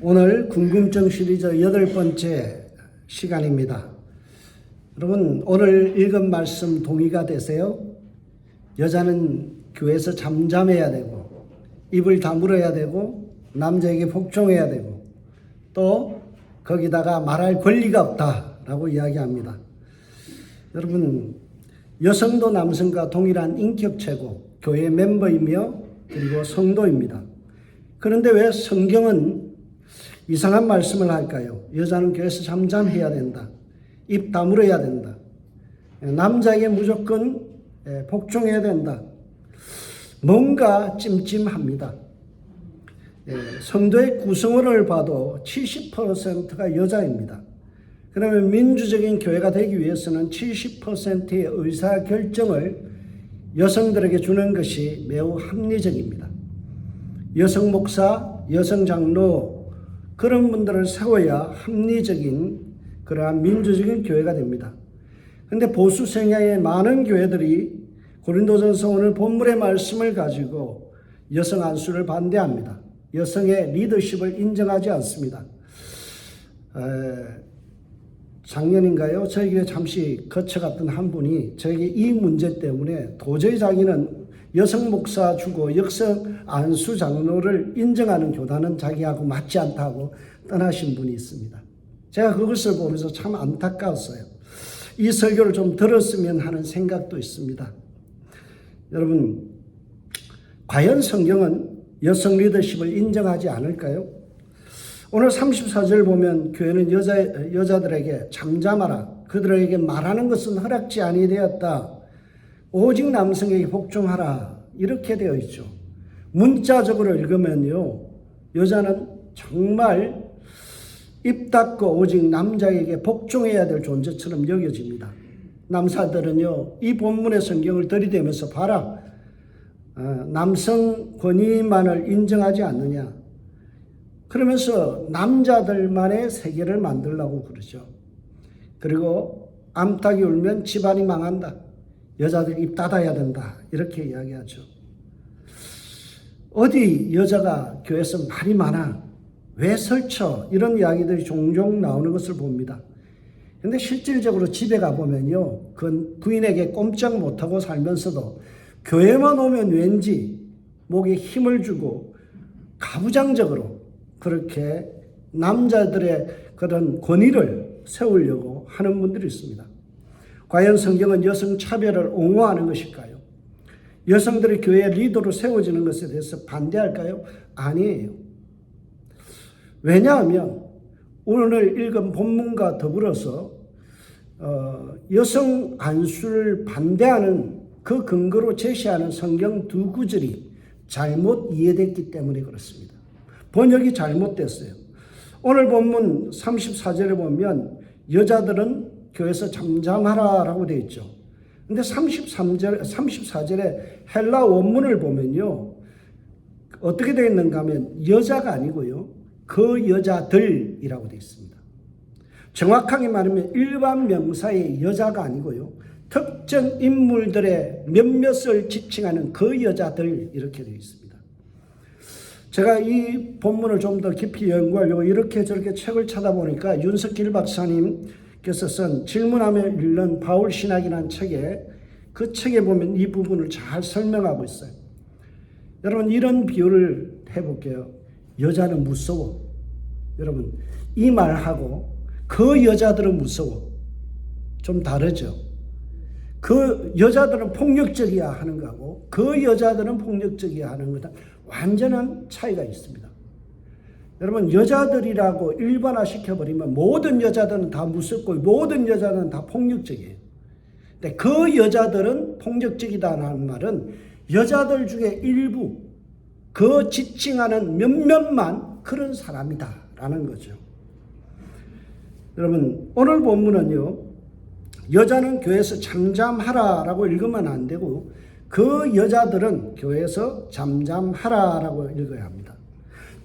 오늘 궁금증 시리즈 8번째 시간입니다. 여러분, 오늘 읽은 말씀 동의가 되세요? 여자는 교회에서 잠잠해야 되고, 입을 다물어야 되고, 남자에게 복종해야 되고, 또 거기다가 말할 권리가 없다라고 이야기합니다. 여러분, 여성도 남성과 동일한 인격체고 교회 멤버이며 그리고 성도입니다. 그런데 왜 성경은 이상한 말씀을 할까요? 여자는 교회에서 잠잠해야 된다. 입 다물어야 된다. 남자에게 무조건 복종해야 된다. 뭔가 찜찜합니다. 성도의 구성원을 봐도 70%가 여자입니다. 그러면 민주적인 교회가 되기 위해서는 70%의 의사결정을 여성들에게 주는 것이 매우 합리적입니다. 여성 목사, 여성 장로 그런 분들을 세워야 합리적인 그러한 민주적인 교회가 됩니다. 그런데 보수 성향의 많은 교회들이 고린도전서 오늘 본문의 말씀을 가지고 여성 안수를 반대합니다. 여성의 리더십을 인정하지 않습니다. 작년인가요? 저희 교회 잠시 거쳐갔던 한 분이 저에게 이 문제 때문에 도저히 자기는 여성 목사 주고 여성 안수 장로를 인정하는 교단은 자기하고 맞지 않다고 떠나신 분이 있습니다. 제가 그것을 보면서 참 안타까웠어요. 이 설교를 좀 들었으면 하는 생각도 있습니다. 여러분, 과연 성경은 여성 리더십을 인정하지 않을까요? 오늘 34절 보면 교회는 여자들에게 잠잠하라. 그들에게 말하는 것은 허락지 아니 되었다. 오직 남성에게 복종하라. 이렇게 되어 있죠. 문자적으로 읽으면요. 여자는 정말 입 닫고 오직 남자에게 복종해야 될 존재처럼 여겨집니다. 남사들은요. 이 본문의 성경을 들이대면서 봐라. 남성 권위만을 인정하지 않느냐. 그러면서 남자들만의 세계를 만들려고 그러죠. 그리고 암탉이 울면 집안이 망한다. 여자들 입 닫아야 된다. 이렇게 이야기하죠. 어디 여자가 교회에서 말이 많아? 왜 설쳐? 이런 이야기들이 종종 나오는 것을 봅니다. 그런데 실질적으로 집에 가보면요. 그 부인에게 꼼짝 못하고 살면서도 교회만 오면 왠지 목에 힘을 주고 가부장적으로 그렇게 남자들의 그런 권위를 세우려고 하는 분들이 있습니다. 과연 성경은 여성 차별을 옹호하는 것일까요? 여성들이 교회 리더로 세워지는 것에 대해서 반대할까요? 아니에요. 왜냐하면 오늘 읽은 본문과 더불어서 여성 안수를 반대하는 그 근거로 제시하는 성경 두 구절이 잘못 이해됐기 때문에 그렇습니다. 번역이 잘못됐어요. 오늘 본문 34절에 보면 여자들은 교회에서 잠잠하라라고 되어 있죠. 근데 34절에 헬라 원문을 보면요. 어떻게 되어 있는가 하면 여자가 아니고요. 그 여자들이라고 되어 있습니다. 정확하게 말하면 일반 명사의 여자가 아니고요. 특정 인물들의 몇몇을 지칭하는 그 여자들 이렇게 되어 있습니다. 제가 이 본문을 좀 더 깊이 연구하려고 이렇게 저렇게 책을 찾아보니까 윤석길 박사님께서 쓴 질문하며 읽는 바울 신학이라는 책에 그 책에 보면 이 부분을 잘 설명하고 있어요. 여러분 이런 비유를 해볼게요. 여자는 무서워. 여러분 이 말하고 그 여자들은 무서워. 좀 다르죠. 그 여자들은 폭력적이야 하는 거하고 그 여자들은 폭력적이야 하는 거다. 완전한 차이가 있습니다. 여러분 여자들이라고 일반화시켜버리면 모든 여자들은 다 무섭고 모든 여자들은 다 폭력적이에요. 근데 그 여자들은 폭력적이다라는 말은 여자들 중에 일부 그 지칭하는 몇몇만 그런 사람이다라는 거죠. 여러분 오늘 본문은요. 여자는 교회에서 잠잠하라라고 읽으면 안 되고 그 여자들은 교회에서 잠잠하라라고 읽어야 합니다.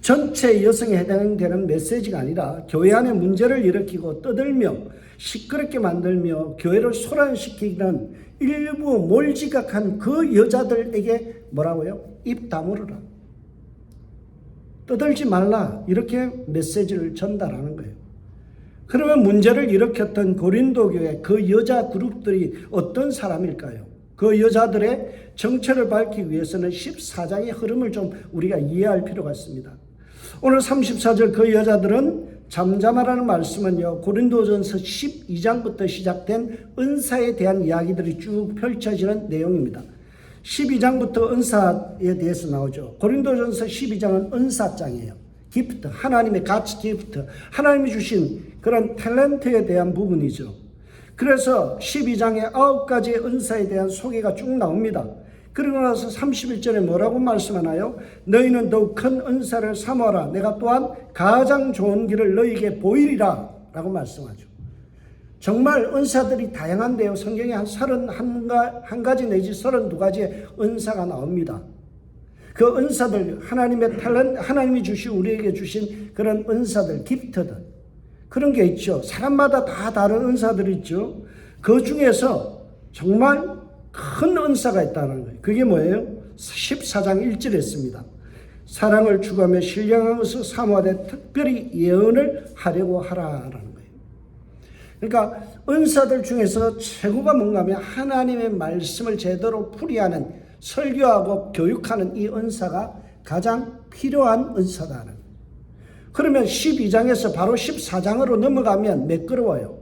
전체 여성에 해당되는 메시지가 아니라 교회 안에 문제를 일으키고 떠들며 시끄럽게 만들며 교회를 소란시키는 일부 몰지각한 그 여자들에게 뭐라고요? 입 다물어라. 떠들지 말라. 이렇게 메시지를 전달하는 거예요. 그러면 문제를 일으켰던 고린도 교회 그 여자 그룹들이 어떤 사람일까요? 그 여자들의 정체를 밝히기 위해서는 14장의 흐름을 좀 우리가 이해할 필요가 있습니다. 오늘 34절 그 여자들은 잠잠하라는 말씀은요, 고린도전서 12장부터 시작된 은사에 대한 이야기들이 쭉 펼쳐지는 내용입니다. 12장부터 은사에 대해서 나오죠. 고린도전서 12장은 은사장이에요. 기프트, 하나님의 가치 기프트, 하나님이 주신 그런 탤런트에 대한 부분이죠. 그래서 12장에 9가지의 은사에 대한 소개가 쭉 나옵니다. 그러고 나서 31절에 뭐라고 말씀하나요? 너희는 더욱 큰 은사를 사모하라. 내가 또한 가장 좋은 길을 너희에게 보이리라 라고 말씀하죠. 정말 은사들이 다양한데요. 성경에 한 31가지 내지 32가지의 은사가 나옵니다. 그 은사들, 하나님의 탤런트, 하나님이 우리에게 주신 그런 은사들, 기프트들, 그런 게 있죠. 사람마다 다 다른 은사들이 있죠. 그 중에서 정말 큰 은사가 있다는 거예요. 그게 뭐예요? 14장 1절에 있습니다. 사랑을 추구하며 신령한 것을 사모하되 특별히 예언을 하려고 하라라는 거예요. 그러니까 은사들 중에서 최고가 뭔가 하면 하나님의 말씀을 제대로 풀이하는, 설교하고 교육하는 이 은사가 가장 필요한 은사다는 거예요. 그러면 12장에서 바로 14장으로 넘어가면 매끄러워요.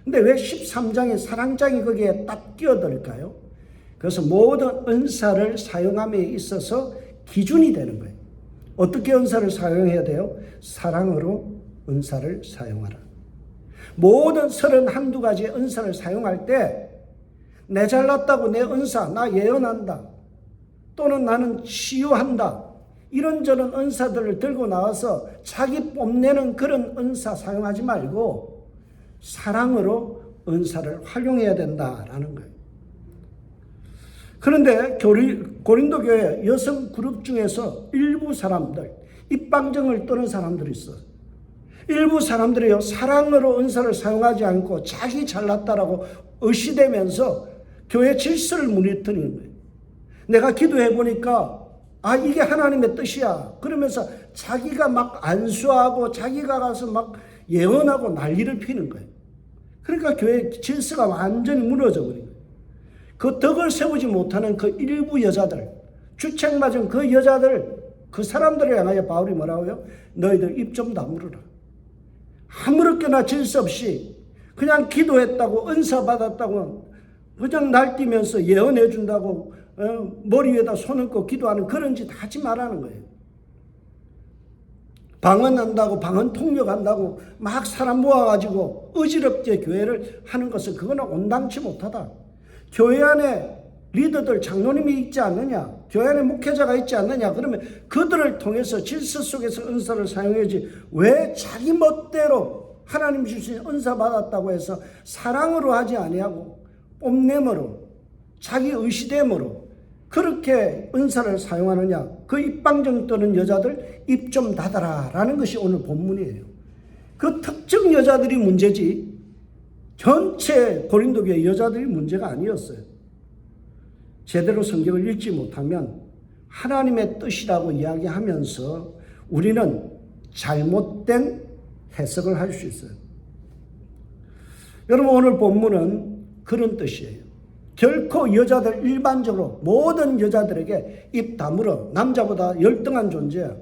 근데 왜 13장의 사랑장이 거기에 딱 끼어들까요? 그래서 모든 은사를 사용함에 있어서 기준이 되는 거예요. 어떻게 은사를 사용해야 돼요? 사랑으로 은사를 사용하라. 모든 31가지의 은사를 사용할 때 내 잘났다고 내 은사, 나 예언한다, 또는 나는 치유한다, 이런저런 은사들을 들고 나와서 자기 뽐내는 그런 은사 사용하지 말고 사랑으로 은사를 활용해야 된다라는 거예요. 그런데 고린도 교회 여성 그룹 중에서 일부 사람들, 입방정을 떠는 사람들이 있어요. 일부 사람들이요, 사랑으로 은사를 사용하지 않고 자기 잘났다라고 의시되면서 교회 질서를 무너뜨리는 거예요. 내가 기도해 보니까 이게 하나님의 뜻이야. 그러면서 자기가 막 안수하고 자기가 가서 막 예언하고 난리를 피는 거예요. 그러니까 교회 질서가 완전히 무너져 버린 거예요. 그 덕을 세우지 못하는 그 일부 여자들, 주책 맞은 그 여자들, 그 사람들을 향하여 바울이 뭐라고요? 너희들 입 좀 다물어라. 아무렇게나 질서 없이 그냥 기도했다고, 은사 받았다고 그냥 날뛰면서 예언해 준다고 머리 위에다 손 얹고 기도하는 그런 짓 하지 말라는 거예요. 방언한다고, 방언 통역한다고 막 사람 모아가지고 어지럽게 교회를 하는 것은 그거는 온당치 못하다. 교회 안에 리더들, 장로님이 있지 않느냐, 교회 안에 목회자가 있지 않느냐, 그러면 그들을 통해서 질서 속에서 은사를 사용해야지 왜 자기 멋대로 하나님 주신 은사 받았다고 해서 사랑으로 하지 아니하고 뽐냄으로, 자기 의시됨으로 그렇게 은사를 사용하느냐. 그 입방정 떠는 여자들 입 좀 닫아라 라는 것이 오늘 본문이에요. 그 특정 여자들이 문제지 전체 고린도 교회 여자들이 문제가 아니었어요. 제대로 성경을 읽지 못하면 하나님의 뜻이라고 이야기하면서 우리는 잘못된 해석을 할 수 있어요. 여러분, 오늘 본문은 그런 뜻이에요. 결코 여자들 일반적으로 모든 여자들에게 입 다물어, 남자보다 열등한 존재야,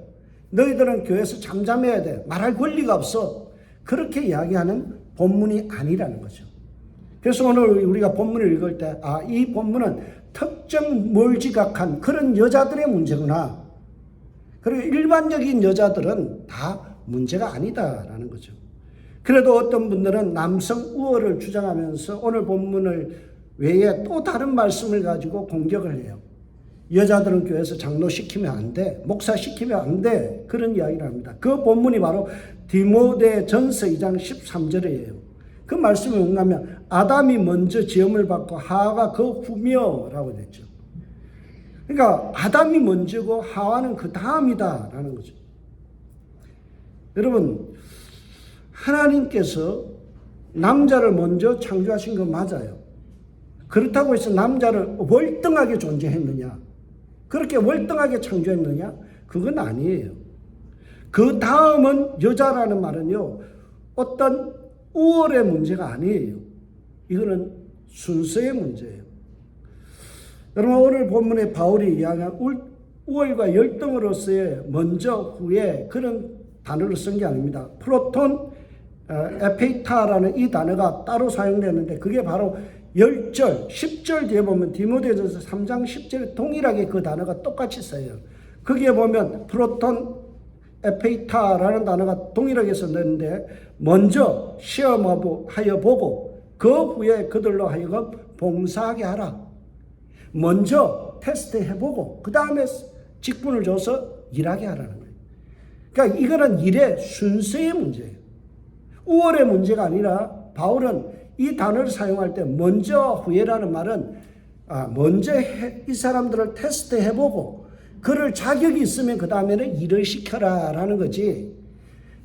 너희들은 교회에서 잠잠해야 돼, 말할 권리가 없어, 그렇게 이야기하는 본문이 아니라는 거죠. 그래서 오늘 우리가 본문을 읽을 때 이 본문은 특정 뭘 지각한 그런 여자들의 문제구나, 그리고 일반적인 여자들은 다 문제가 아니다라는 거죠. 그래도 어떤 분들은 남성 우월을 주장하면서 오늘 본문을 외에 또 다른 말씀을 가지고 공격을 해요. 여자들은 교회에서 장로 시키면 안 돼, 목사 시키면 안 돼, 그런 이야기를 합니다. 그 본문이 바로 디모데전서 2장 13절이에요. 그 말씀이 뭔가면 아담이 먼저 지음을 받고 하와가 그 후며라고 됐죠. 그러니까 아담이 먼저고 하와는 그 다음이다라는 거죠. 여러분, 하나님께서 남자를 먼저 창조하신 건 맞아요. 그렇다고 해서 남자를 월등하게 존재했느냐, 그렇게 월등하게 창조했느냐, 그건 아니에요. 그 다음은 여자라는 말은요, 어떤 우월의 문제가 아니에요. 이거는 순서의 문제예요. 여러분, 오늘 본문에 바울이 이야기한 우월과 열등으로서의 먼저, 후에 그런 단어를 쓴 게 아닙니다. 프로톤, 에페이타라는 이 단어가 따로 사용되는데 그게 바로 10절, 10절 뒤에 보면 디모데전서 3장 10절에 동일하게 그 단어가 똑같이 써요. 거기에 보면 프로톤, 에페이타라는 단어가 동일하게 썼는데 먼저 시험하여 보고 그 후에 그들로 하여금 봉사하게 하라. 먼저 테스트해보고 그 다음에 직분을 줘서 일하게 하라는 거예요. 그러니까 이거는 일의 순서의 문제예요. 우월의 문제가 아니라 바울은 이 단어를 사용할 때 먼저 후에라는 말은 먼저 이 사람들을 테스트해보고 그를 자격이 있으면 그 다음에는 일을 시켜라 라는 거지,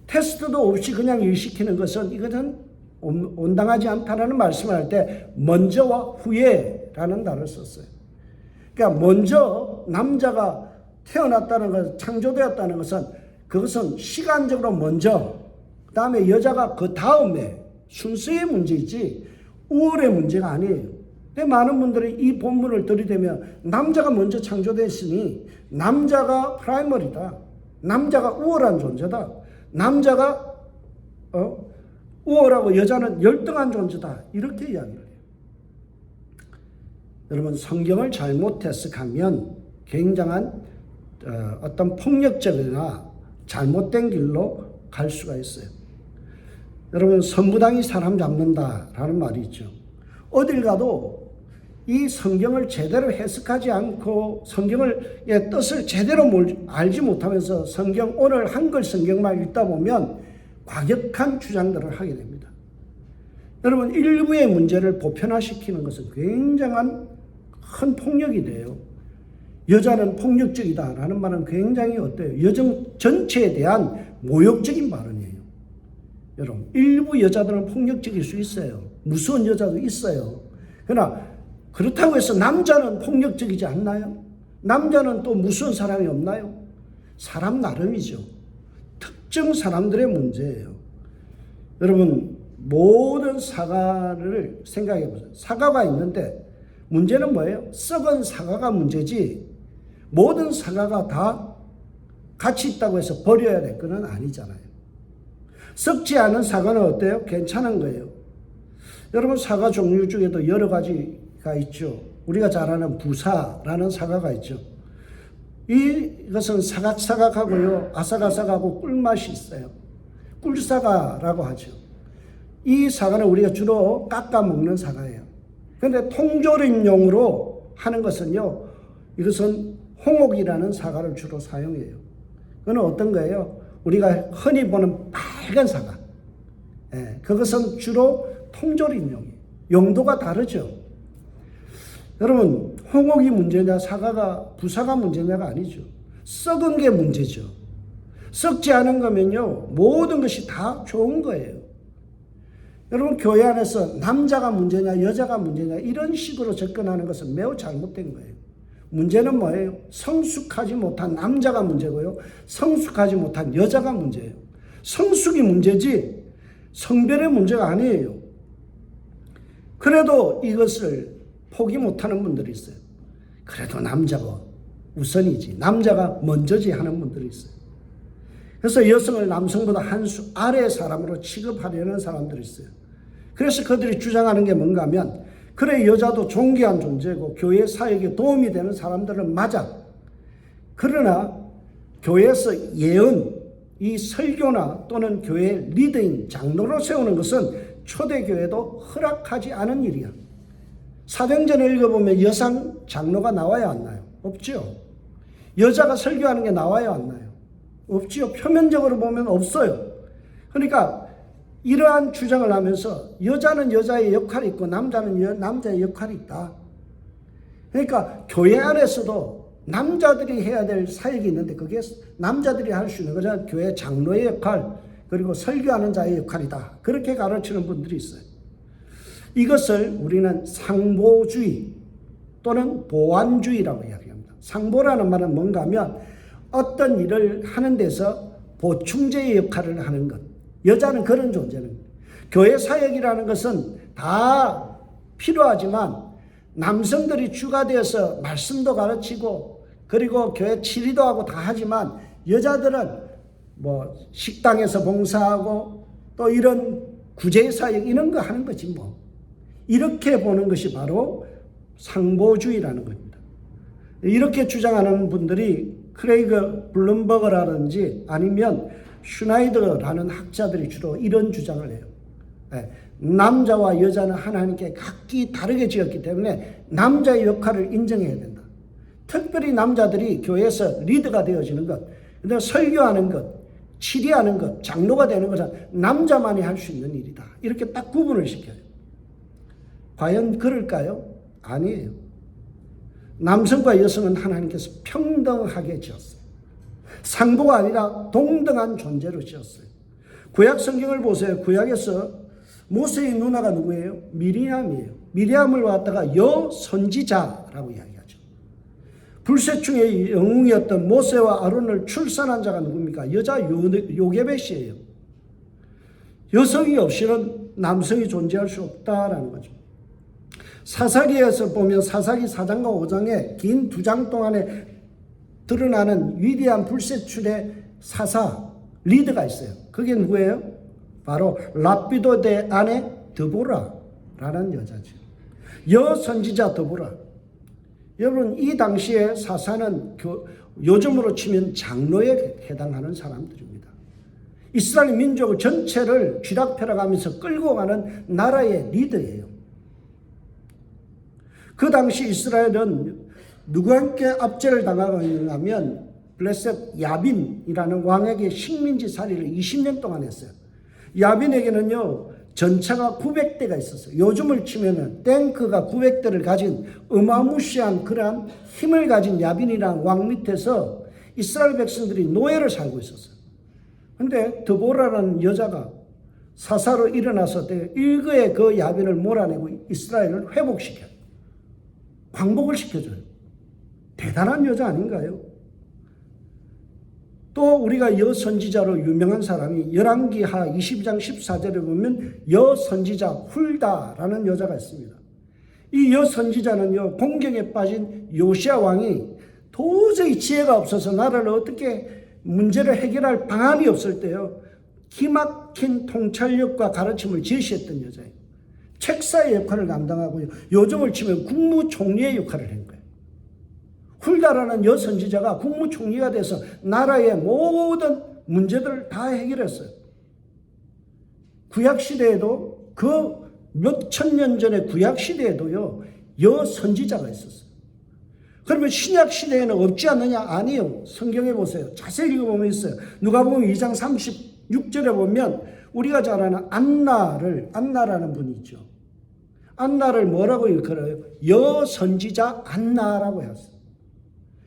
테스트도 없이 그냥 일 시키는 것은 이것은 온당하지 않다라는 말씀을 할 때 먼저와 후에라는 단어를 썼어요. 그러니까 먼저 남자가 태어났다는 것, 창조되었다는 것은 그것은 시간적으로 먼저, 그 다음에 여자가 그 다음에 순서의 문제이지 우월의 문제가 아니에요. 근데 많은 분들이 이 본문을 들이대면 남자가 먼저 창조됐으니 남자가 프라이머리다, 남자가 우월한 존재다, 남자가 우월하고 여자는 열등한 존재다, 이렇게 이야기를 해요. 여러분, 성경을 잘못 해석하면 굉장한 어떤 폭력적이나 잘못된 길로 갈 수가 있어요. 여러분, 선무당이 사람 잡는다라는 말이 있죠. 어딜 가도 이 성경을 제대로 해석하지 않고 성경의 뜻을 제대로 알지 못하면서 성경, 오늘 한글 성경만 읽다 보면 과격한 주장들을 하게 됩니다. 여러분, 일부의 문제를 보편화시키는 것은 굉장한 큰 폭력이 돼요. 여자는 폭력적이다라는 말은 굉장히 어때요? 여성 전체에 대한 모욕적인 발언이에요. 여러분, 일부 여자들은 폭력적일 수 있어요. 무서운 여자도 있어요. 그러나 그렇다고 해서 남자는 폭력적이지 않나요? 남자는 또 무서운 사람이 없나요? 사람 나름이죠. 특정 사람들의 문제예요. 여러분, 모든 사과를 생각해 보세요. 사과가 있는데 문제는 뭐예요? 썩은 사과가 문제지 모든 사과가 다 가치 있다고 해서 버려야 될 건 아니잖아요. 썩지 않은 사과는 어때요? 괜찮은 거예요. 여러분, 사과 종류 중에도 여러 가지가 있죠. 우리가 잘 아는 부사라는 사과가 있죠. 이것은 사각사각하고요, 아삭아삭하고 꿀맛이 있어요. 꿀사과라고 하죠. 이 사과는 우리가 주로 깎아 먹는 사과예요. 그런데 통조림용으로 하는 것은요, 이것은 홍옥이라는 사과를 주로 사용해요. 그건 어떤 거예요? 우리가 흔히 보는 빨간 사과. 그것은 주로 통조림용이에요. 용도가 다르죠. 여러분, 홍옥이 문제냐, 부사가 문제냐가 아니죠. 썩은 게 문제죠. 썩지 않은 거면요, 모든 것이 다 좋은 거예요. 여러분, 교회 안에서 남자가 문제냐, 여자가 문제냐, 이런 식으로 접근하는 것은 매우 잘못된 거예요. 문제는 뭐예요? 성숙하지 못한 남자가 문제고요, 성숙하지 못한 여자가 문제예요. 성숙이 문제지 성별의 문제가 아니에요. 그래도 이것을 포기 못하는 분들이 있어요. 그래도 남자가 우선이지, 남자가 먼저지 하는 분들이 있어요. 그래서 여성을 남성보다 한 수 아래의 사람으로 취급하려는 사람들이 있어요. 그래서 그들이 주장하는 게 뭔가 하면, 그래, 여자도 존귀한 존재고 교회 사역에 도움이 되는 사람들은 맞아. 그러나 교회에서 예언, 이 설교나 또는 교회 리더인 장로로 세우는 것은 초대교회도 허락하지 않은 일이야. 사도행전을 읽어보면 여성 장로가 나와야 안 나요? 없죠. 여자가 설교하는 게 나와야 안 나요? 없지요. 표면적으로 보면 없어요. 그러니까 이러한 주장을 하면서 여자는 여자의 역할이 있고 남자는 남자의 역할이 있다. 그러니까 교회 안에서도 남자들이 해야 될 사역이 있는데 그게 남자들이 할 수 있는 것은 교회 장로의 역할, 그리고 설교하는 자의 역할이다. 그렇게 가르치는 분들이 있어요. 이것을 우리는 상보주의 또는 보완주의라고 이야기합니다. 상보라는 말은 뭔가 하면 어떤 일을 하는 데서 보충제의 역할을 하는 것. 여자는 그런 존재는 교회 사역이라는 것은 다 필요하지만 남성들이 주가 되어서 말씀도 가르치고 그리고 교회 치리도 하고 다 하지만 여자들은 뭐 식당에서 봉사하고 또 이런 구제 사역 이런 거 하는 거지 뭐. 이렇게 보는 것이 바로 상보주의라는 겁니다. 이렇게 주장하는 분들이 크레이그 블룸버그라든지 아니면 슈나이더라는 학자들이 주로 이런 주장을 해요. 남자와 여자는 하나님께 각기 다르게 지었기 때문에 남자의 역할을 인정해야 된다. 특별히 남자들이 교회에서 리더가 되어지는 것, 근데 설교하는 것, 치리하는 것, 장로가 되는 것은 남자만이 할 수 있는 일이다. 이렇게 딱 구분을 시켜요. 과연 그럴까요? 아니에요. 남성과 여성은 하나님께서 평등하게 지었어요. 상보가 아니라 동등한 존재로 지었어요. 구약 성경을 보세요. 구약에서 모세의 누나가 누구예요? 미리암이에요. 미리암을 갖다가 여선지자라고 이야기하죠. 불세충의 영웅이었던 모세와 아론을 출산한 자가 누굽니까? 여자 요게벳이에요. 여성이 없이는 남성이 존재할 수 없다라는 거죠. 사사기에서 보면 사사기 4장과 5장에 긴 2장 동안에 드러나는 위대한 불세출의 사사 리더가 있어요. 그게 누구예요? 바로 라피도의 아내 드보라라는 여자죠. 여선지자 드보라. 여러분 이 당시에 사사는 요즘으로 치면 장로에 해당하는 사람들입니다. 이스라엘 민족 전체를 쥐락펴락하면서 끌고 가는 나라의 리더예요. 그 당시 이스라엘은 누구한테 압제를 당하고 있냐면 블레셋 야빈이라는 왕에게 식민지 살이를 20년 동안 했어요. 야빈에게는요 전차가 900대가 있었어요. 요즘을 치면은 탱크가 900대를 가진 어마무시한 그러한 힘을 가진 야빈이라는 왕 밑에서 이스라엘 백성들이 노예를 살고 있었어요. 근데 드보라라는 여자가 사사로 일어나서 일거에 그 야빈을 몰아내고 이스라엘을 회복시켜요. 광복을 시켜줘요. 대단한 여자 아닌가요? 또 우리가 여선지자로 유명한 사람이 열왕기하 22장 14절에 보면 여선지자 훌다라는 여자가 있습니다. 이 여선지자는요 공경에 빠진 요시야 왕이 도저히 지혜가 없어서 나라를 어떻게 문제를 해결할 방안이 없을 때요 기막힌 통찰력과 가르침을 제시했던 여자예요. 책사의 역할을 감당하고요. 요즘을 치면 국무총리의 역할을 한 거예요. 훌다라는 여선지자가 국무총리가 돼서 나라의 모든 문제들을 다 해결했어요. 구약시대에도 그 몇천 년 전의 구약시대에도요. 여선지자가 있었어요. 그러면 신약시대에는 없지 않느냐? 아니요. 성경에 보세요. 자세히 읽어보면 있어요. 누가복음 2장 36절에 보면 우리가 잘 아는 안나라는 분이 있죠. 안나를 뭐라고 일컬어요? 여선지자 안나라고 했어요.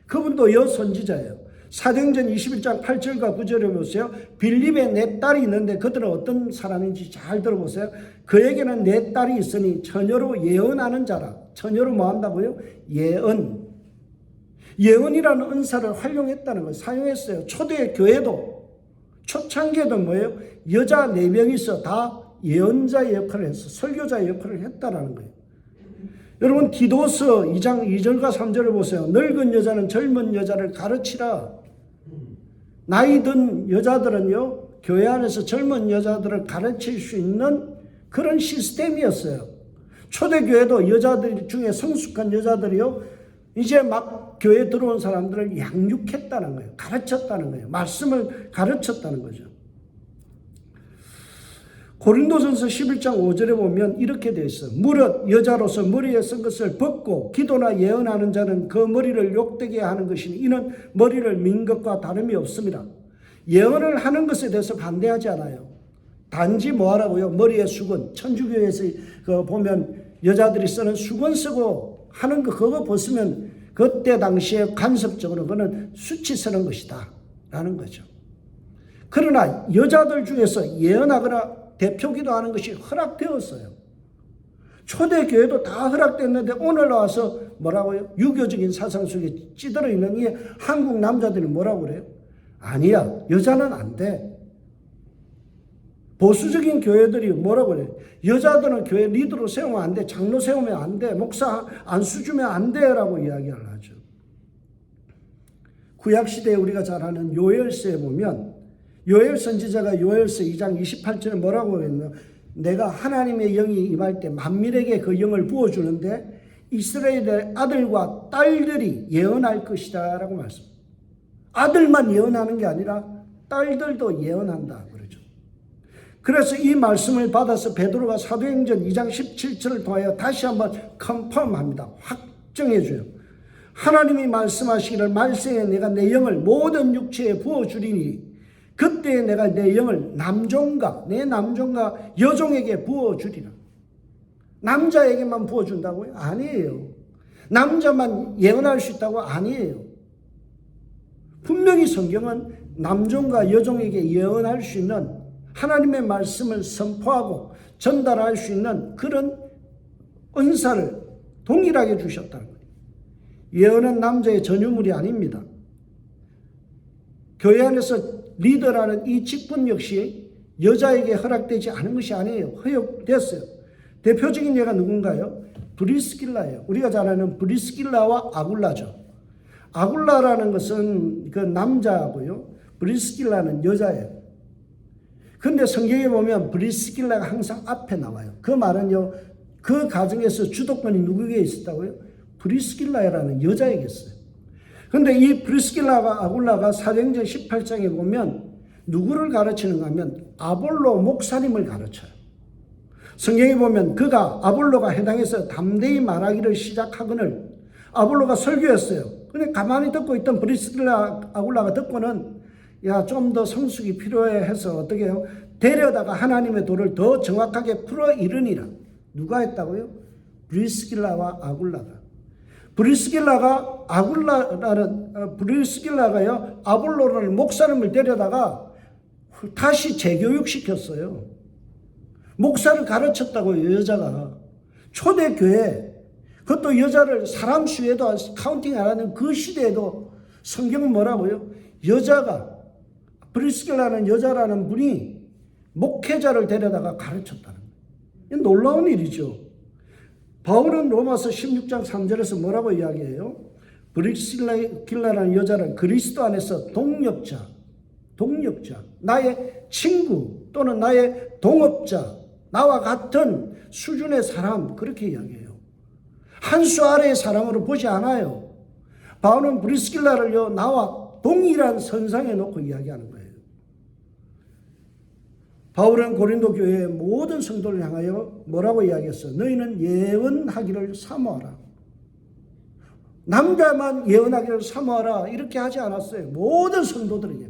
그분도 여선지자예요. 사도행전 21장 8절과 9절에 보세요. 빌립에 네 딸이 있는데 그들은 어떤 사람인지 잘 들어보세요. 그에게는 네 딸이 있으니 처녀로 예언하는 자라. 처녀로 뭐 한다고요? 예언. 예언이라는 은사를 활용했다는 거예요. 사용했어요. 초대 교회도 초창기에도 뭐예요? 여자 4명이 있어 다 예언자의 역할을 했어. 설교자의 역할을 했다라는 거예요. 여러분 디도서 2장 2절과 3절을 보세요. 늙은 여자는 젊은 여자를 가르치라. 나이 든 여자들은요 교회 안에서 젊은 여자들을 가르칠 수 있는 그런 시스템이었어요. 초대교회도 여자들 중에 성숙한 여자들이요 이제 막 교회에 들어온 사람들을 양육했다는 거예요. 가르쳤다는 거예요. 말씀을 가르쳤다는 거죠. 고린도전서 11장 5절에 보면 이렇게 되어 있어요. 무릇 여자로서 머리에 쓴 것을 벗고 기도나 예언하는 자는 그 머리를 욕되게 하는 것이니 이는 머리를 민 것과 다름이 없습니다. 예언을 하는 것에 대해서 반대하지 않아요. 단지 뭐 하라고요? 머리에 수건. 천주교에서 보면 여자들이 쓰는 수건 쓰고 하는 거 그거 벗으면 그때 당시에 간섭적으로 그는 수치스러운 것이다 라는 거죠. 그러나 여자들 중에서 예언하거나 대표기도 하는 것이 허락되었어요. 초대교회도 다 허락됐는데 오늘 와서 뭐라고요? 유교적인 사상 속에 찌들어 있는 이 한국 남자들이 뭐라고 그래요? 아니야. 여자는 안 돼. 보수적인 교회들이 뭐라고 그래? 여자들은 교회 리더로 세우면 안 돼. 장로 세우면 안 돼. 목사 안수 주면 안 돼. 라고 이야기를 하죠. 구약시대에 우리가 잘 아는 요엘서에 보면 요엘 선지자가 요엘서 2장 28절에 뭐라고 했냐? 내가 하나님의 영이 임할 때 만민에게 그 영을 부어주는데 이스라엘의 아들과 딸들이 예언할 것이다 라고 말씀합니다. 아들만 예언하는 게 아니라 딸들도 예언한다 그러죠. 그래서 이 말씀을 받아서 베드로가 사도행전 2장 17절을 통하여 다시 한번 컨펌합니다. 확정해줘요. 하나님이 말씀하시기를 말세에 내가 내 영을 모든 육체에 부어주리니 그때 내가 내 영을 내 남종과 여종에게 부어주리라. 남자에게만 부어준다고요? 아니에요. 남자만 예언할 수 있다고? 아니에요. 분명히 성경은 남종과 여종에게 예언할 수 있는 하나님의 말씀을 선포하고 전달할 수 있는 그런 은사를 동일하게 주셨다는 거예요. 예언은 남자의 전유물이 아닙니다. 교회 안에서 리더라는 이 직분 역시 여자에게 허락되지 않은 것이 아니에요. 허용됐어요. 대표적인 예가 누군가요? 브리스길라예요. 우리가 잘 아는 브리스길라와 아굴라죠. 아굴라라는 것은 그 남자고요. 브리스길라는 여자예요. 근데 성경에 보면 브리스길라가 항상 앞에 나와요. 그 말은요, 그 가정에서 주도권이 누구에게 있었다고요? 브리스길라라는 여자에게 있어요. 근데 이 브리스길라가 아굴라가 사도행전 18장에 보면 누구를 가르치는가 하면 아볼로 목사님을 가르쳐요. 성경에 보면 그가 아볼로가 해당해서 담대히 말하기를 시작하거늘 아볼로가 설교했어요. 근데 가만히 듣고 있던 브리스길라 아굴라가 듣고는 야, 좀 더 성숙이 필요해 해서 어떻게 해요? 데려다가 하나님의 도를 더 정확하게 풀어 이르니라. 누가 했다고요? 브리스길라와 아굴라가. 브리스길라가요, 아볼로라는 목사님을 데려다가 다시 재교육시켰어요. 목사를 가르쳤다고요, 여자가. 초대교회, 그것도 여자를 사람 수에도 카운팅 안 하는 그 시대에도 성경은 뭐라고요? 여자가, 브리스길라는 여자라는 분이 목회자를 데려다가 가르쳤다는 거예요. 놀라운 일이죠. 바울은 로마서 16장 3절에서 뭐라고 이야기해요? 브리스길라라는 여자를 그리스도 안에서 동력자, 나의 친구 또는 나의 동업자, 나와 같은 수준의 사람, 그렇게 이야기해요. 한 수 아래의 사람으로 보지 않아요. 바울은 브리스길라를요, 나와 동일한 선상에 놓고 이야기하는 거예요. 바울은 고린도 교회의 모든 성도를 향하여 뭐라고 이야기했어요? 너희는 예언하기를 사모하라. 남자만 예언하기를 사모하라. 이렇게 하지 않았어요. 모든 성도들에게.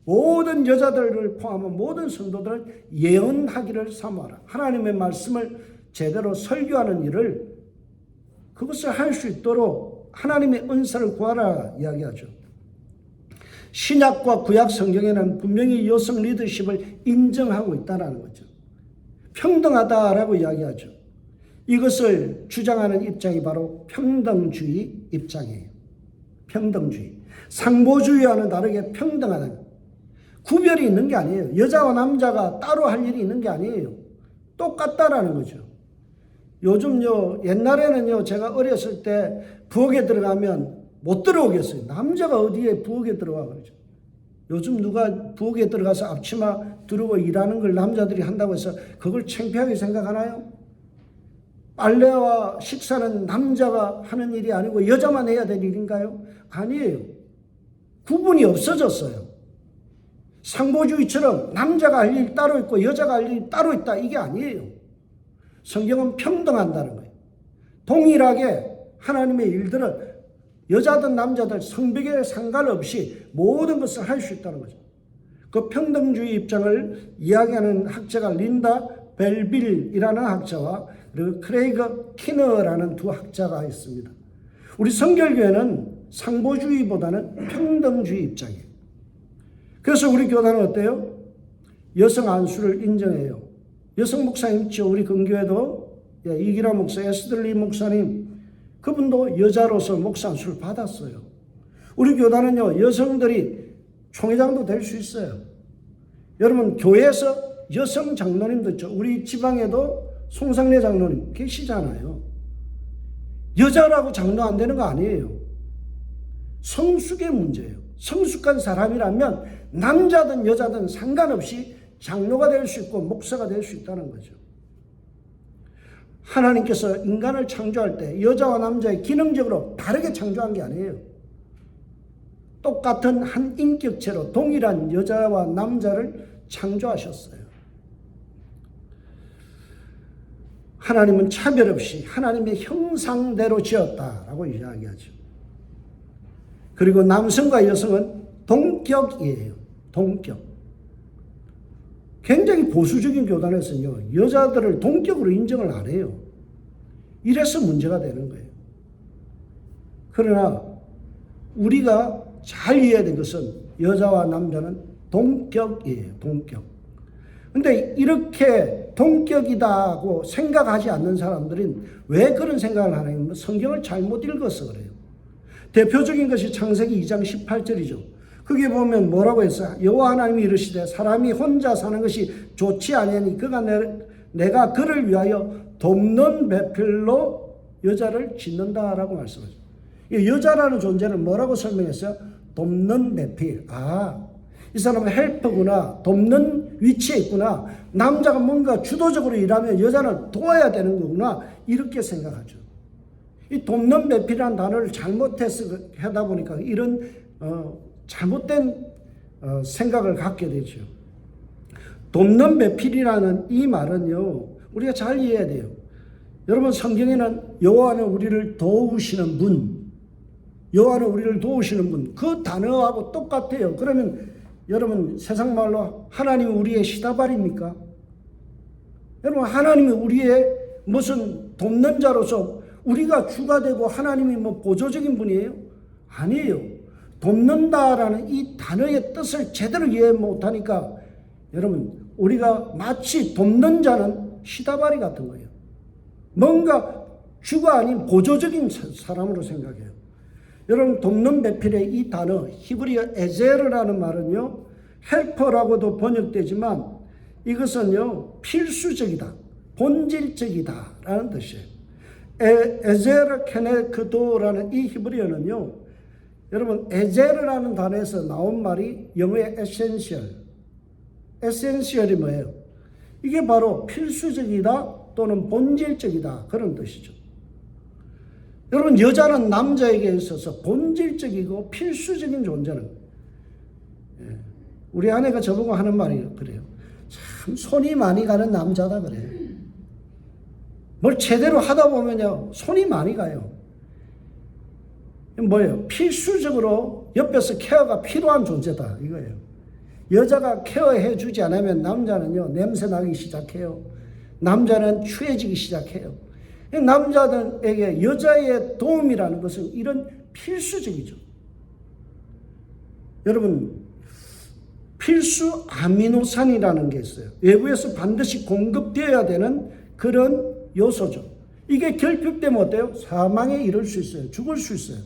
모든 여자들을 포함한 모든 성도들은 예언하기를 사모하라. 하나님의 말씀을 제대로 설교하는 일을 그것을 할 수 있도록 하나님의 은사를 구하라 이야기하죠. 신약과 구약 성경에는 분명히 여성 리더십을 인정하고 있다는 거죠. 평등하다라고 이야기하죠. 이것을 주장하는 입장이 바로 평등주의 입장이에요. 평등주의. 상보주의와는 다르게 평등하다. 구별이 있는 게 아니에요. 여자와 남자가 따로 할 일이 있는 게 아니에요. 똑같다라는 거죠. 요즘요, 옛날에는요, 제가 어렸을 때 부엌에 들어가면 못 들어오겠어요. 남자가 어디에 부엌에 들어가 그러죠. 요즘 누가 부엌에 들어가서 앞치마 두르고 일하는 걸 남자들이 한다고 해서 그걸 창피하게 생각하나요? 빨래와 식사는 남자가 하는 일이 아니고 여자만 해야 될 일인가요? 아니에요. 구분이 없어졌어요. 상보주의처럼 남자가 할 일 따로 있고 여자가 할 일이 따로 있다, 이게 아니에요. 성경은 평등한다는 거예요. 동일하게 하나님의 일들을 여자든 남자든 성벽에 상관없이 모든 것을 할 수 있다는 거죠. 그 평등주의 입장을 이야기하는 학자가 린다 벨빌이라는 학자와 그리고 크레이거 키너라는 두 학자가 있습니다. 우리 성결교회는 상보주의보다는 평등주의 입장이에요. 그래서 우리 교단은 어때요? 여성 안수를 인정해요. 여성 목사님 있죠. 우리 근교에도 이기라 목사, 에스들리 목사님, 그분도 여자로서 목사 안수를 받았어요. 우리 교단은요, 여성들이 총회장도 될 수 있어요. 여러분 교회에서 여성 장로님도 있죠. 우리 지방에도 송상래 장로님 계시잖아요. 여자라고 장로 안 되는 거 아니에요. 성숙의 문제예요. 성숙한 사람이라면 남자든 여자든 상관없이 장로가 될 수 있고 목사가 될 수 있다는 거죠. 하나님께서 인간을 창조할 때 여자와 남자의 기능적으로 다르게 창조한 게 아니에요. 똑같은 한 인격체로 동일한 여자와 남자를 창조하셨어요. 하나님은 차별 없이 하나님의 형상대로 지었다라고 이야기하죠. 그리고 남성과 여성은 동격이에요. 동격. 굉장히 보수적인 교단에서는요, 여자들을 동격으로 인정을 안 해요. 이래서 문제가 되는 거예요. 그러나 우리가 잘 이해해야 될 것은 여자와 남자는 동격이에요. 동격. 근데 이렇게 동격이다고 생각하지 않는 사람들은 왜 그런 생각을 하냐면 성경을 잘못 읽어서 그래요. 대표적인 것이 창세기 2장 18절이죠. 거기에 보면 뭐라고 했어요? 여호와 하나님이 이르시되 사람이 혼자 사는 것이 좋지 아니하니 그가 내가 그를 위하여 돕는 배필로 여자를 짓는다라고 말씀하죠. 여자라는 존재를 뭐라고 설명했어요? 돕는 배필. 이 사람은 헬퍼구나. 돕는 위치에 있구나. 남자가 뭔가 주도적으로 일하면 여자는 도와야 되는 거구나. 이렇게 생각하죠. 이 돕는 배필이라는 단어를 잘못해서 하다 보니까 이런 잘못된 생각을 갖게 되죠. 돕는 배필이라는 이 말은요, 우리가 잘 이해해야 돼요. 여러분 성경에는 여호와는 우리를 도우시는 분, 여호와는 우리를 도우시는 분, 그 단어하고 똑같아요. 그러면 여러분 세상 말로 하나님이 우리의 시다발입니까? 여러분 하나님이 우리의 무슨 돕는 자로서 우리가 주가 되고 하나님이 뭐 보조적인 분이에요? 아니에요. 돕는다라는 이 단어의 뜻을 제대로 이해 못하니까 여러분 우리가 마치 돕는 자는 시다발이 같은 거예요. 뭔가 주가 아닌 보조적인 사람으로 생각해요. 여러분 돕는 배필의 이 단어 히브리어 에제르라는 말은요 헬퍼라고도 번역되지만 이것은요 필수적이다, 본질적이다 라는 뜻이에요. 에제르 케네크도라는 이 히브리어는요 여러분 에제르라는 단어에서 나온 말이 영어의 에센셜이 뭐예요? 이게 바로 필수적이다 또는 본질적이다 그런 뜻이죠. 여러분 여자는 남자에게 있어서 본질적이고 필수적인 존재는 우리 아내가 저보고 하는 말이 그래요. 참 손이 많이 가는 남자다 그래요. 뭘 제대로 하다 보면요 손이 많이 가요. 뭐예요? 필수적으로 옆에서 케어가 필요한 존재다 이거예요. 여자가 케어해 주지 않으면 남자는요 냄새 나기 시작해요. 남자는 추해지기 시작해요. 남자들에게 여자의 도움이라는 것은 이런 필수적이죠. 여러분 필수 아미노산이라는 게 있어요. 외부에서 반드시 공급되어야 되는 그런 요소죠. 이게 결핍되면 어때요? 사망에 이를 수 있어요. 죽을 수 있어요.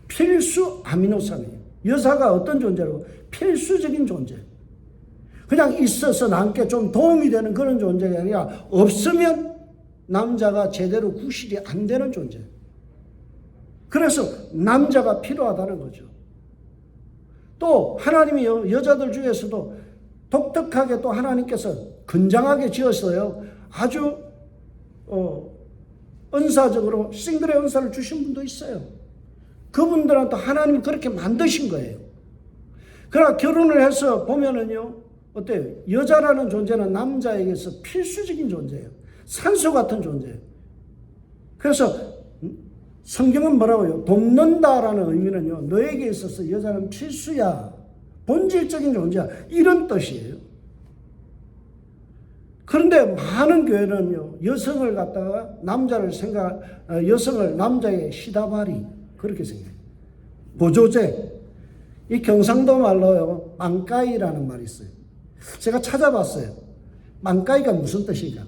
필수 아미노산이에요. 여자가 어떤 존재라고? 필수적인 존재. 그냥 있어서 남께 좀 도움이 되는 그런 존재가 아니라 없으면 남자가 제대로 구실이 안 되는 존재. 그래서 남자가 필요하다는 거죠. 또 하나님이요 여자들 중에서도 독특하게 또 하나님께서 건장하게 지었어요. 아주 은사적으로 싱글의 은사를 주신 분도 있어요. 그분들한테 하나님이 그렇게 만드신 거예요. 그러나 결혼을 해서 보면은요 어때요? 여자라는 존재는 남자에게서 필수적인 존재예요. 산소 같은 존재예요. 그래서 성경은 뭐라고요? 돕는다라는 의미는요 너에게 있어서 여자는 필수야, 본질적인 존재야 이런 뜻이에요. 그런데 많은 교회는요 여성을 갖다가 여성을 남자의 시다발이 그렇게 생각해요. 보조제. 이 경상도 말로요 빵까이라는 말이 있어요. 제가 찾아봤어요. 빵까이가 무슨 뜻인가?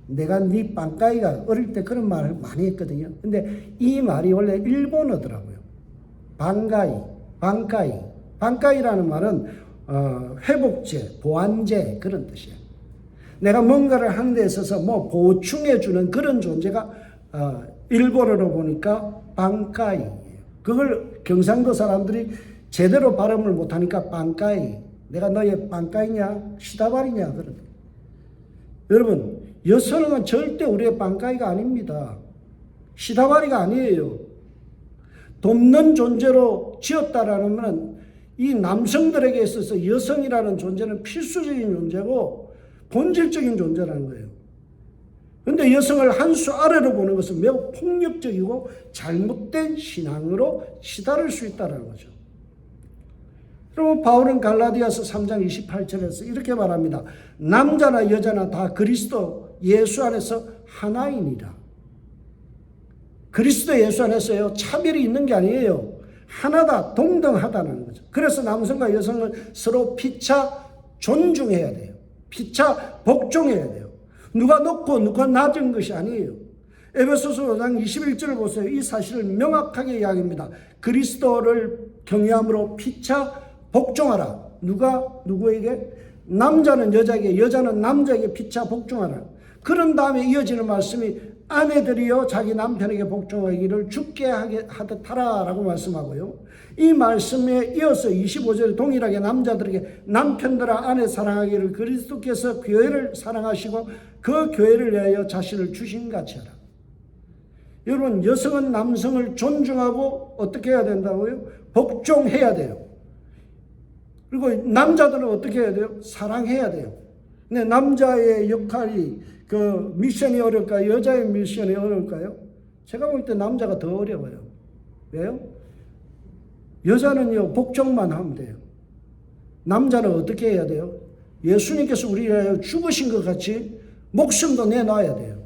내가 네 빵까이가 어릴 때 그런 말을 많이 했거든요. 근데 이 말이 원래 일본어더라고요. 빵까이. 반가이라는 말은 회복제, 보완제 그런 뜻이에요. 내가 뭔가를 하는 데 있어서 뭐 보충해 주는 그런 존재가 일본어로 보니까 반가이예요. 그걸 경상도 사람들이 제대로 발음을 못하니까 반가이. 내가 너의 반가이냐 시다발이냐 그런. 여러분 여성은 절대 우리의 반가이가 아닙니다. 시다발이가 아니에요. 돕는 존재로 지었다라는 것은 이 남성들에게 있어서 여성이라는 존재는 필수적인 존재고 본질적인 존재라는 거예요. 그런데 여성을 한 수 아래로 보는 것은 매우 폭력적이고 잘못된 신앙으로 시달릴 수 있다는 거죠. 그리고 바울은 갈라디아서 3장 28절에서 이렇게 말합니다. 남자나 여자나 다 그리스도 예수 안에서 하나이니라. 그리스도 예수 안에서요 차별이 있는 게 아니에요. 하나다, 동등하다는 거죠. 그래서 남성과 여성은 서로 피차 존중해야 돼요. 피차 복종해야 돼요. 누가 높고 누가 낮은 것이 아니에요. 에베소서 5장 21절을 보세요. 이 사실을 명확하게 이야기합니다. 그리스도를 경외함으로 피차 복종하라. 누가 누구에게? 남자는 여자에게, 여자는 남자에게 피차 복종하라. 그런 다음에 이어지는 말씀이 아내들이여 자기 남편에게 복종하기를 죽게 하듯 하라라고 말씀하고요. 이 말씀에 이어서 25절에 동일하게 남자들에게 남편들아 아내 사랑하기를 그리스도께서 교회를 사랑하시고 그 교회를 위하여 자신을 주신 같이 하라. 여러분 여성은 남성을 존중하고 어떻게 해야 된다고요? 복종해야 돼요. 그리고 남자들은 어떻게 해야 돼요? 사랑해야 돼요. 근데 남자의 역할이 그 미션이 어려울까요? 여자의 미션이 어려울까요? 제가 볼 때 남자가 더 어려워요. 왜요? 여자는요 복종만 하면 돼요. 남자는 어떻게 해야 돼요? 예수님께서 우리를 위하여 죽으신 것 같이 목숨도 내놔야 돼요.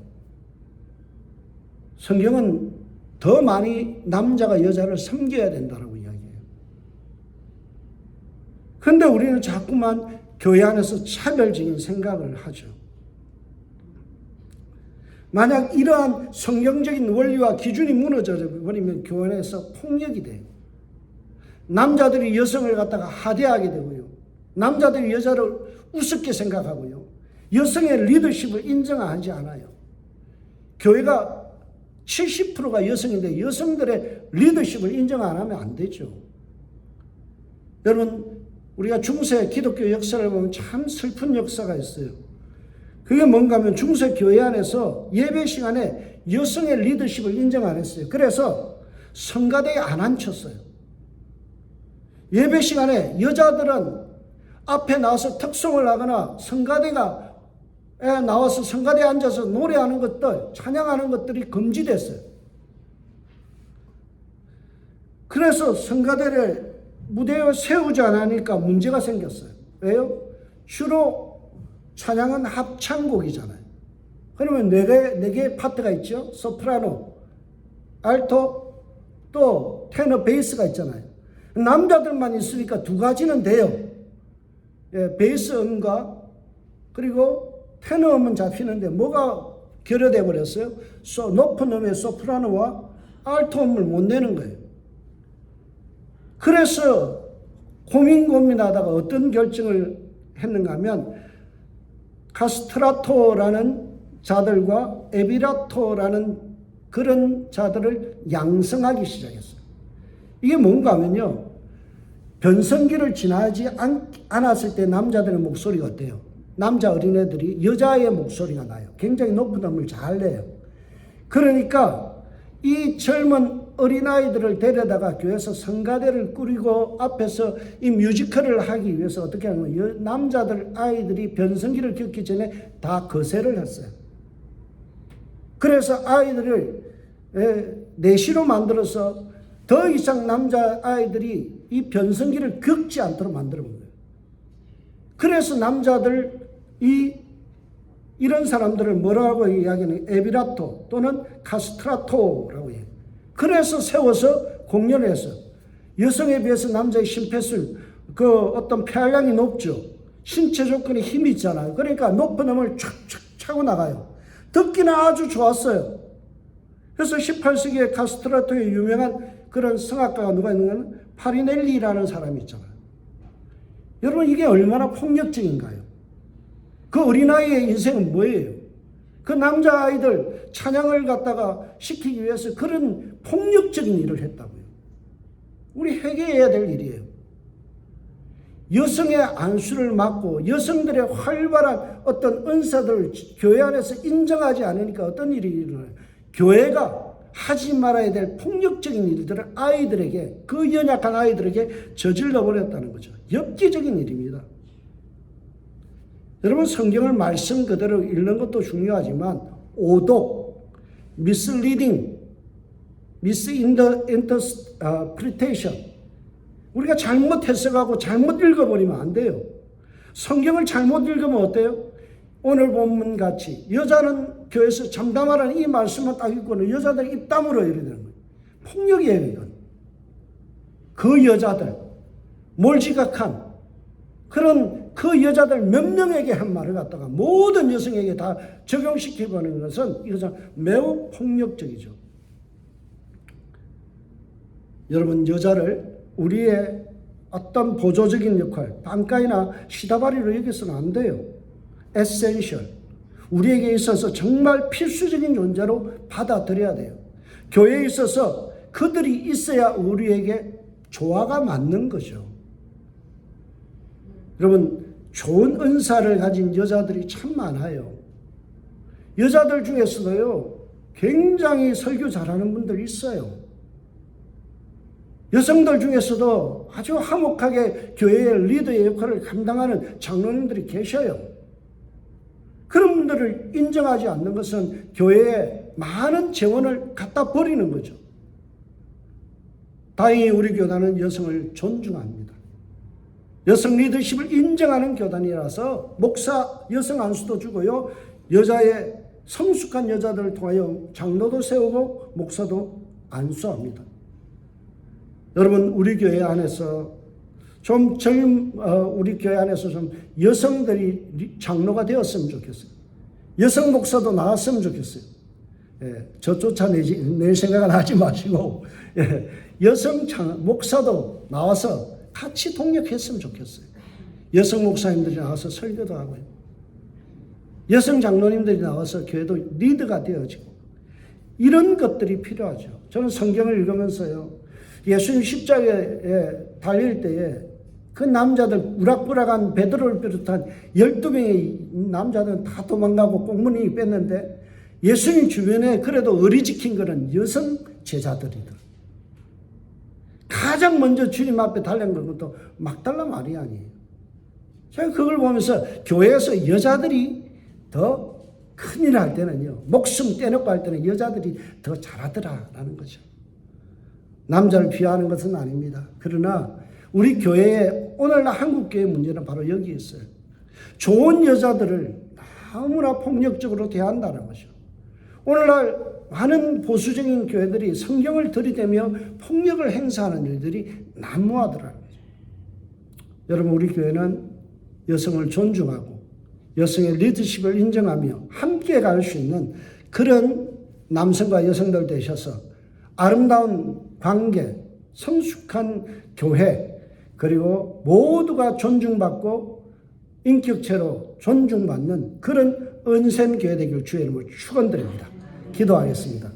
성경은 더 많이 남자가 여자를 섬겨야 된다고 이야기해요. 그런데 우리는 자꾸만 교회 안에서 차별적인 생각을 하죠. 만약 이러한 성경적인 원리와 기준이 무너져 버리면 교회 안에서 폭력이 돼요. 남자들이 여성을 갖다가 하대하게 되고요. 남자들이 여자를 우습게 생각하고요. 여성의 리더십을 인정하지 않아요. 교회가 70%가 여성인데 여성들의 리더십을 인정 안 하면 안 되죠. 여러분 우리가 중세 기독교 역사를 보면 참 슬픈 역사가 있어요. 그게 뭔가 하면 중세 교회 안에서 예배 시간에 여성의 리더십을 인정 안 했어요. 그래서 성가대에 안 앉혔어요. 예배 시간에 여자들은 앞에 나와서 특송을 하거나 성가대가 나와서 성가대에 앉아서 노래하는 것들, 찬양하는 것들이 금지됐어요. 그래서 성가대를 무대에 세우지 않으니까 문제가 생겼어요. 왜요? 주로 찬양은 합창곡이잖아요. 그러면 네 개의 파트가 있죠. 소프라노, 알토, 또 테너, 베이스가 있잖아요. 남자들만 있으니까 두 가지는 돼요. 베이스 음과 그리고 테너 음은 잡히는데 뭐가 결여돼 버렸어요? 높은 음의 소프라노와 알토 음을 못 내는 거예요. 그래서 고민하다가 어떤 결정을 했는가 하면 카스트라토라는 자들과 에비라토라는 그런 자들을 양성하기 시작했어요. 이게 뭔가 하면요. 변성기를 지나지 않았을 때 남자들의 목소리가 어때요? 남자 어린애들이 여자의 목소리가 나요. 굉장히 높은 음을 잘 내요. 그러니까 이 젊은 어린아이들을 데려다가 교회에서 성가대를 꾸리고 앞에서 이 뮤지컬을 하기 위해서 어떻게 하는 거예요? 남자들 아이들이 변성기를 겪기 전에 다 거세를 했어요. 그래서 아이들을 내시로 만들어서 더 이상 남자 아이들이 이 변성기를 겪지 않도록 만들어 본 거예요. 그래서 남자들 이런 사람들을 뭐라고 이야기하는 에비라토 또는 카스트라토라고 해요. 그래서 세워서 공연을 했어요. 여성에 비해서 남자의 심폐술, 그 어떤 폐활량이 높죠. 신체 조건에 힘이 있잖아요. 그러니까 높은 음을 촥촥 차고 나가요. 듣기는 아주 좋았어요. 그래서 18세기에 카스트라토의 유명한 그런 성악가가 누가 있는가는 파리넬리라는 사람이 있잖아요. 여러분 이게 얼마나 폭력적인가요? 그 어린아이의 인생은 뭐예요? 그 남자아이들 찬양을 갖다가 시키기 위해서 그런 폭력적인 일을 했다고요. 우리 회개해야 될 일이에요. 여성의 안수를 막고 여성들의 활발한 어떤 은사들을 교회 안에서 인정하지 않으니까 어떤 일이 일어나요? 교회가 하지 말아야 될 폭력적인 일들을 아이들에게, 그 연약한 아이들에게 저질러 버렸다는 거죠. 엽기적인 일입니다. 여러분 성경을 말씀 그대로 읽는 것도 중요하지만 오독, misleading, misinterpretation, 우리가 잘못 해석하고 잘못 읽어버리면 안 돼요. 성경을 잘못 읽으면 어때요? 오늘 본문 같이 여자는 교회에서 잠담하라는 이 말씀만 딱 읽고는 여자들 입 다물어 이러는 거예요. 폭력이에요 이건. 그 여자들, 몰지각한 그런 그 여자들 몇 명에게 한 말을 갖다가 모든 여성에게 다 적용시켜보는 것은 이것은 매우 폭력적이죠. 여러분 여자를 우리의 어떤 보조적인 역할, 반가이나 시다바리로 여기서는 안 돼요. 에센셜, 우리에게 있어서 정말 필수적인 존재로 받아들여야 돼요. 교회에 있어서 그들이 있어야 우리에게 조화가 맞는 거죠. 여러분 좋은 은사를 가진 여자들이 참 많아요. 여자들 중에서도요 굉장히 설교 잘하는 분들 있어요. 여성들 중에서도 아주 화목하게 교회의 리더의 역할을 감당하는 장로님들이 계셔요. 그런 분들을 인정하지 않는 것은 교회에 많은 재원을 갖다 버리는 거죠. 다행히 우리 교단은 여성을 존중합니다. 여성 리더십을 인정하는 교단이라서 목사 여성 안수도 주고요. 여자의 성숙한 여자들을 통하여 장로도 세우고 목사도 안수합니다. 여러분 우리 교회 안에서 좀 우리 교회 안에서 좀 여성들이 장로가 되었으면 좋겠어요. 여성 목사도 나왔으면 좋겠어요. 예, 저 쫓아낼 생각은 하지 마시고 여성 목사도 나와서 같이 동력했으면 좋겠어요. 여성 목사님들이 나와서 설교도 하고요. 여성 장로님들이 나와서 교회도 리더가 되어지고 이런 것들이 필요하죠. 저는 성경을 읽으면서요. 예수님 십자가에 달릴 때에 그 남자들 우락부락한 베드로를 비롯한 12명의 남자들은 다 도망가고 꽁무니 뺐는데 예수님 주변에 그래도 의리지킨 것은 여성 제자들이다. 가장 먼저 주님 앞에 달린 것도 막달라 말이 아니에요. 제가 그걸 보면서 교회에서 여자들이 더 큰일 할 때는요. 목숨 떼놓고 할 때는 여자들이 더 잘하더라라는 거죠. 남자를 비하하는 것은 아닙니다. 그러나 우리 교회의 오늘날 한국교회 문제는 바로 여기 있어요. 좋은 여자들을 너무나 폭력적으로 대한다는 거죠. 오늘날 많은 보수적인 교회들이 성경을 들이대며 폭력을 행사하는 일들이 난무하더라는 거죠. 여러분 우리 교회는 여성을 존중하고 여성의 리더십을 인정하며 함께 갈 수 있는 그런 남성과 여성들 되셔서 아름다운 관계, 성숙한 교회, 그리고 모두가 존중받고 인격체로 존중받는 그런 은샘 교회 되길 주의 이름으로 축원드립니다. 기도하겠습니다.